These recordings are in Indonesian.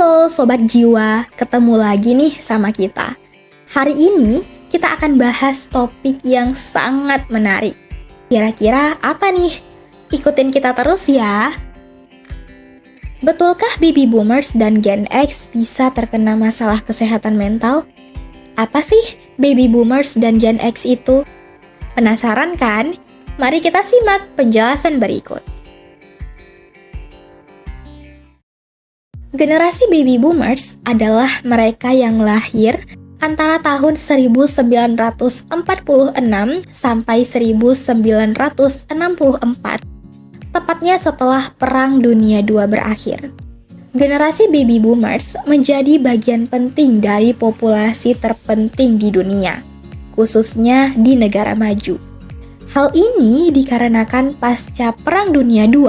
Halo Sobat Jiwa, ketemu lagi nih sama kita. Hari ini kita akan bahas topik yang sangat menarik. Kira-kira apa nih? Ikutin kita terus ya. Betulkah baby boomers dan Gen X bisa terkena masalah kesehatan mental? Apa sih baby boomers dan Gen X itu? Penasaran kan? Mari kita simak penjelasan berikut. Generasi baby boomers adalah mereka yang lahir antara tahun 1946 sampai 1964, tepatnya setelah Perang Dunia II berakhir. Generasi baby boomers menjadi bagian penting dari populasi terpenting di dunia, khususnya di negara maju. Hal ini dikarenakan pasca Perang Dunia II,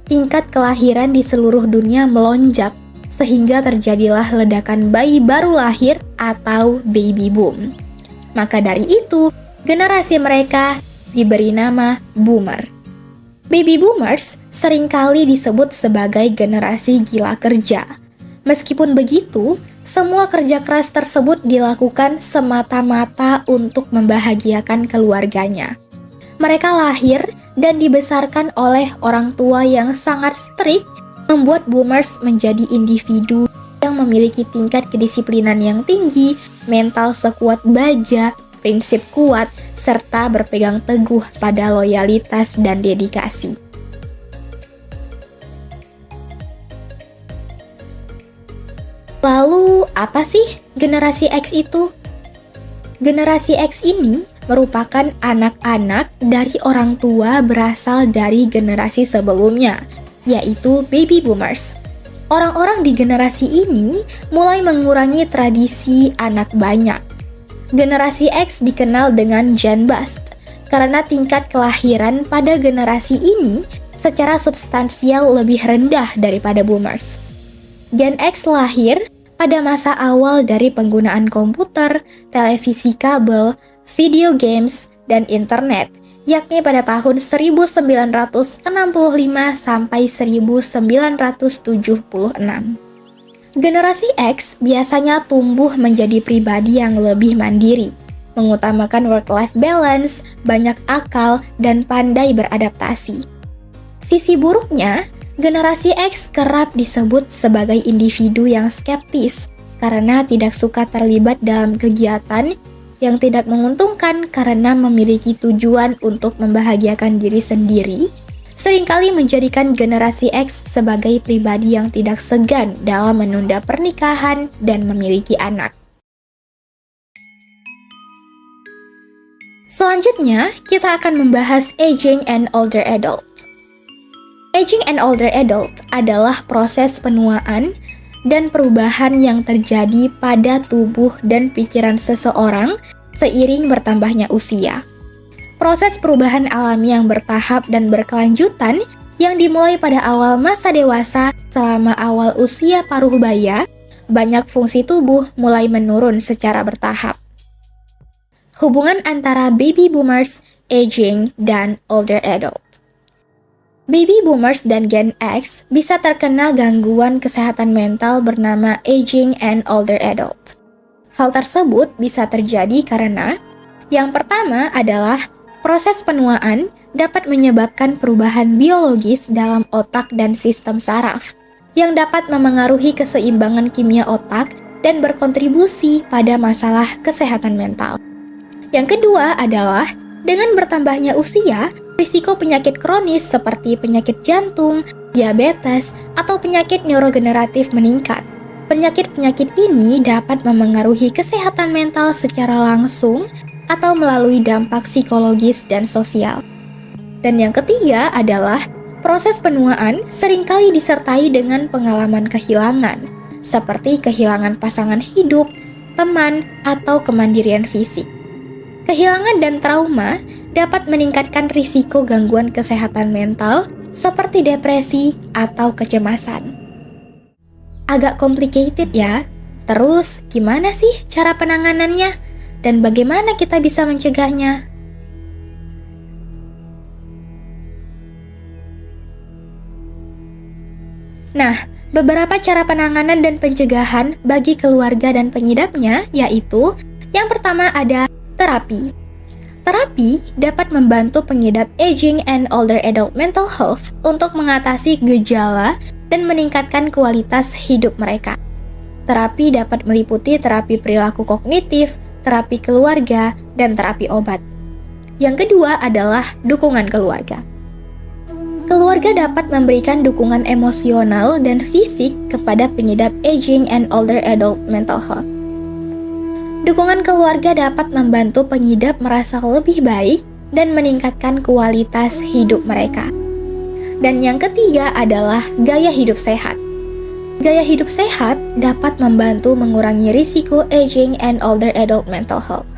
tingkat kelahiran di seluruh dunia melonjak, sehingga terjadilah ledakan bayi baru lahir atau baby boom. Maka dari itu, generasi mereka diberi nama boomer. Baby boomers seringkali disebut sebagai generasi gila kerja. Meskipun begitu, semua kerja keras tersebut dilakukan semata-mata untuk membahagiakan keluarganya. Mereka lahir dan dibesarkan oleh orang tua yang sangat strict, membuat boomers menjadi individu yang memiliki tingkat kedisiplinan yang tinggi, mental sekuat baja, prinsip kuat, serta berpegang teguh pada loyalitas dan dedikasi. Lalu, apa sih generasi X itu? Generasi X ini merupakan anak-anak dari orang tua berasal dari generasi sebelumnya, yaitu baby boomers. Orang-orang di generasi ini mulai mengurangi tradisi anak banyak. Generasi X dikenal dengan Gen Bust karena tingkat kelahiran pada generasi ini secara substansial lebih rendah daripada boomers. Gen X lahir pada masa awal dari penggunaan komputer, televisi kabel, video games, dan internet, yakni pada tahun 1965 sampai 1976. Generasi X biasanya tumbuh menjadi pribadi yang lebih mandiri, mengutamakan work-life balance, banyak akal, dan pandai beradaptasi. Sisi buruknya, generasi X kerap disebut sebagai individu yang skeptis karena tidak suka terlibat dalam kegiatan yang tidak menguntungkan karena memiliki tujuan untuk membahagiakan diri sendiri, seringkali menjadikan generasi X sebagai pribadi yang tidak segan dalam menunda pernikahan dan memiliki anak. Selanjutnya, kita akan membahas aging and older adult. Aging and older adult adalah proses penuaan dan perubahan yang terjadi pada tubuh dan pikiran seseorang seiring bertambahnya usia. Proses perubahan alami yang bertahap dan berkelanjutan yang dimulai pada awal masa dewasa selama awal usia paruh baya, banyak fungsi tubuh mulai menurun secara bertahap. Hubungan antara baby boomers, aging, dan older adult. Baby boomers dan Gen X bisa terkena gangguan kesehatan mental bernama aging and older adult. Hal tersebut bisa terjadi karena yang pertama adalah proses penuaan dapat menyebabkan perubahan biologis dalam otak dan sistem saraf yang dapat memengaruhi keseimbangan kimia otak dan berkontribusi pada masalah kesehatan mental. Yang kedua adalah dengan bertambahnya usia, risiko penyakit kronis seperti penyakit jantung, diabetes, atau penyakit neurogeneratif meningkat. Penyakit-penyakit ini dapat memengaruhi kesehatan mental secara langsung atau melalui dampak psikologis dan sosial. Dan yang ketiga adalah proses penuaan seringkali disertai dengan pengalaman kehilangan, seperti kehilangan pasangan hidup, teman, atau kemandirian fisik. Kehilangan dan trauma dapat meningkatkan risiko gangguan kesehatan mental seperti depresi atau kecemasan. Agak complicated ya. Terus, gimana sih cara penanganannya? Dan bagaimana kita bisa mencegahnya? Nah, beberapa cara penanganan dan pencegahan bagi keluarga dan pengidapnya yaitu yang pertama ada terapi. Terapi dapat membantu pengidap aging and older adult mental health untuk mengatasi gejala dan meningkatkan kualitas hidup mereka. Terapi dapat meliputi terapi perilaku kognitif, terapi keluarga, dan terapi obat. Yang kedua adalah dukungan keluarga. Keluarga dapat memberikan dukungan emosional dan fisik kepada pengidap aging and older adult mental health. Dukungan keluarga dapat membantu pengidap merasa lebih baik dan meningkatkan kualitas hidup mereka. Dan yang ketiga adalah gaya hidup sehat. Gaya hidup sehat dapat membantu mengurangi risiko aging and older adult mental health.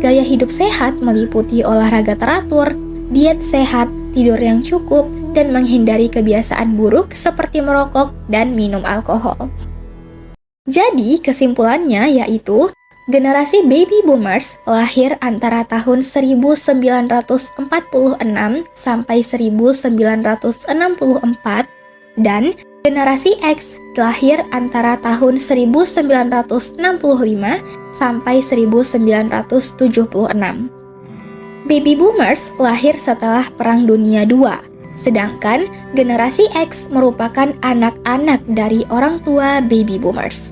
Gaya hidup sehat meliputi olahraga teratur, diet sehat, tidur yang cukup, dan menghindari kebiasaan buruk seperti merokok dan minum alkohol. Jadi, kesimpulannya yaitu generasi baby boomers lahir antara tahun 1946 sampai 1964 dan generasi X lahir antara tahun 1965 sampai 1976. Baby boomers lahir setelah Perang Dunia II, sedangkan generasi X merupakan anak-anak dari orang tua baby boomers.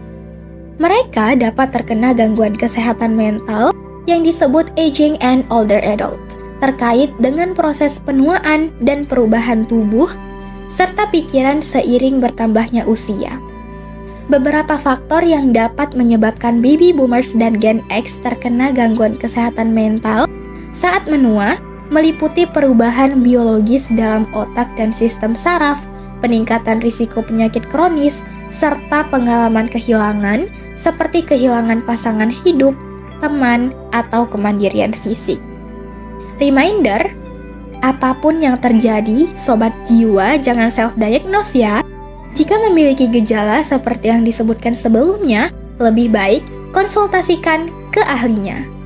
Mereka dapat terkena gangguan kesehatan mental yang disebut aging and older adult, terkait dengan proses penuaan dan perubahan tubuh, serta pikiran seiring bertambahnya usia. Beberapa faktor yang dapat menyebabkan baby boomers dan Gen X terkena gangguan kesehatan mental saat menua meliputi perubahan biologis dalam otak dan sistem saraf, peningkatan risiko penyakit kronis, serta pengalaman kehilangan seperti kehilangan pasangan hidup, teman, atau kemandirian fisik. Reminder, apapun yang terjadi, sobat jiwa jangan self-diagnose ya. Jika memiliki gejala seperti yang disebutkan sebelumnya, lebih baik konsultasikan ke ahlinya.